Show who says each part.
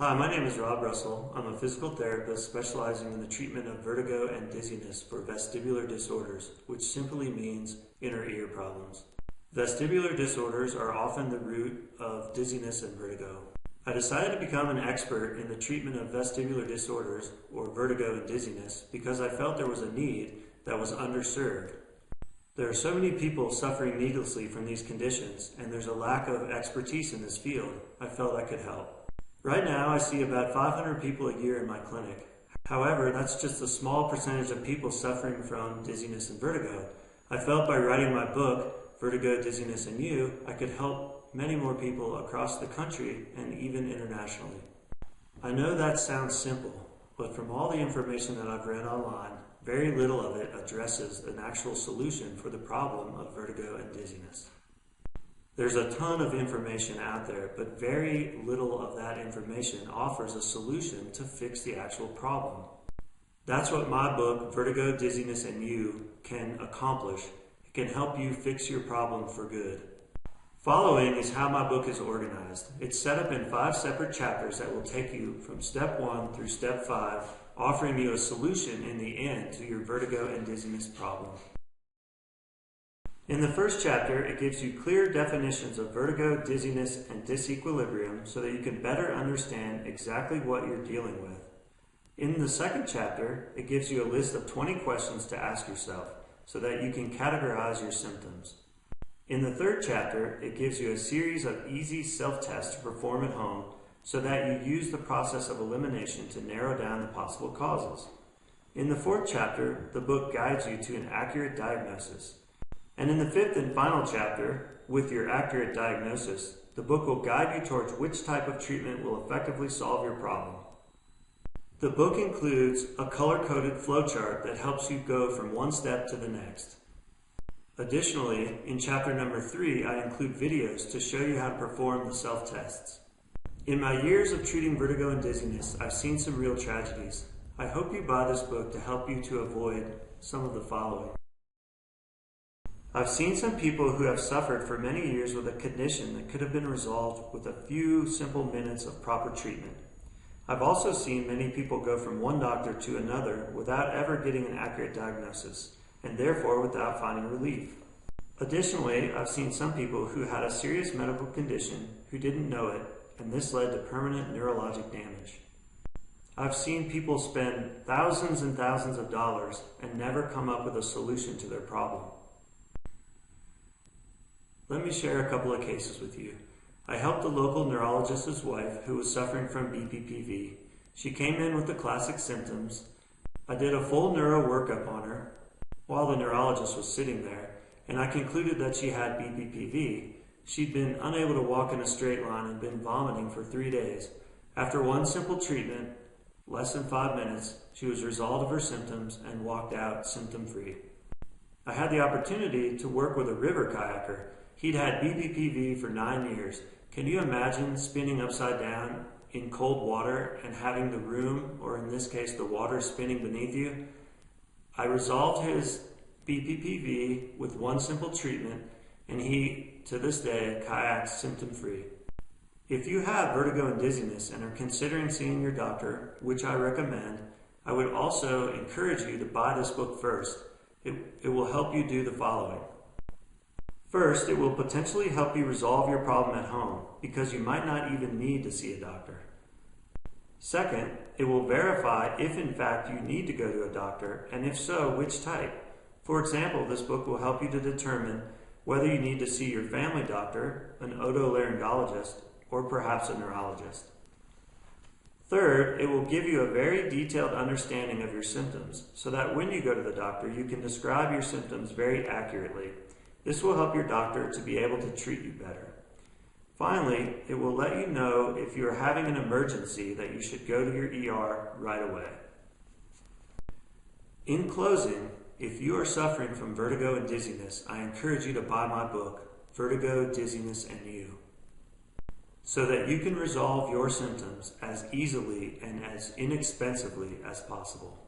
Speaker 1: Hi, my name is Rob Russell. I'm a physical therapist specializing in the treatment of vertigo and dizziness for vestibular disorders, which simply means inner ear problems. Vestibular disorders are often the root of dizziness and vertigo. I decided to become an expert in the treatment of vestibular disorders, or vertigo and dizziness, because I felt there was a need that was underserved. There are so many people suffering needlessly from these conditions, and there's a lack of expertise in this field. I felt I could help. Right now, I see about 500 people a year in my clinic. However, that's just a small percentage of people suffering from dizziness and vertigo. I felt by writing my book, Vertigo, Dizziness, and You, I could help many more people across the country and even internationally. I know that sounds simple, but from all the information that I've read online, very little of it addresses an actual solution for the problem of vertigo and dizziness. There's a ton of information out there, but very little of that information offers a solution to fix the actual problem. That's what my book, Vertigo, Dizziness, and You, can accomplish. It can help you fix your problem for good. Following is how my book is organized. It's set up in 5 separate chapters that will take you from step 1 through step 5, offering you a solution in the end to your vertigo and dizziness problem. In the first chapter, it gives you clear definitions of vertigo, dizziness, and disequilibrium so that you can better understand exactly what you're dealing with. In the second chapter, it gives you a list of 20 questions to ask yourself so that you can categorize your symptoms. In the third chapter, it gives you a series of easy self-tests to perform at home so that you use the process of elimination to narrow down the possible causes. In the fourth chapter, the book guides you to an accurate diagnosis. And in the fifth and final chapter, with your accurate diagnosis, the book will guide you towards which type of treatment will effectively solve your problem. The book includes a color-coded flowchart that helps you go from one step to the next. Additionally, in chapter number 3, I include videos to show you how to perform the self-tests. In my years of treating vertigo and dizziness, I've seen some real tragedies. I hope you buy this book to help you to avoid some of the following. I've seen some people who have suffered for many years with a condition that could have been resolved with a few simple minutes of proper treatment. I've also seen many people go from one doctor to another without ever getting an accurate diagnosis, and therefore without finding relief. Additionally, I've seen some people who had a serious medical condition who didn't know it, and this led to permanent neurologic damage. I've seen people spend thousands and thousands of dollars and never come up with a solution to their problem. Let me share a couple of cases with you. I helped a local neurologist's wife who was suffering from BPPV. She came in with the classic symptoms. I did a full neuro workup on her while the neurologist was sitting there, and I concluded that she had BPPV. She'd been unable to walk in a straight line and been vomiting for 3 days. After one simple treatment, less than 5 minutes, she was resolved of her symptoms and walked out symptom-free. I had the opportunity to work with a river kayaker. He'd had BPPV for 9 years. Can you imagine spinning upside down in cold water and having the room, or in this case the water, spinning beneath you? I resolved his BPPV with one simple treatment, and he, to this day, kayaks symptom-free. If you have vertigo and dizziness and are considering seeing your doctor, which I recommend, I would also encourage you to buy this book first. It will help you do the following. First, it will potentially help you resolve your problem at home because you might not even need to see a doctor. Second, it will verify if in fact you need to go to a doctor, and if so, which type. For example, this book will help you to determine whether you need to see your family doctor, an otolaryngologist, or perhaps a neurologist. Third, it will give you a very detailed understanding of your symptoms so that when you go to the doctor, you can describe your symptoms very accurately. This will help your doctor to be able to treat you better. Finally, it will let you know if you are having an emergency that you should go to your ER right away. In closing, if you are suffering from vertigo and dizziness, I encourage you to buy my book, Vertigo, Dizziness, and You, so that you can resolve your symptoms as easily and as inexpensively as possible.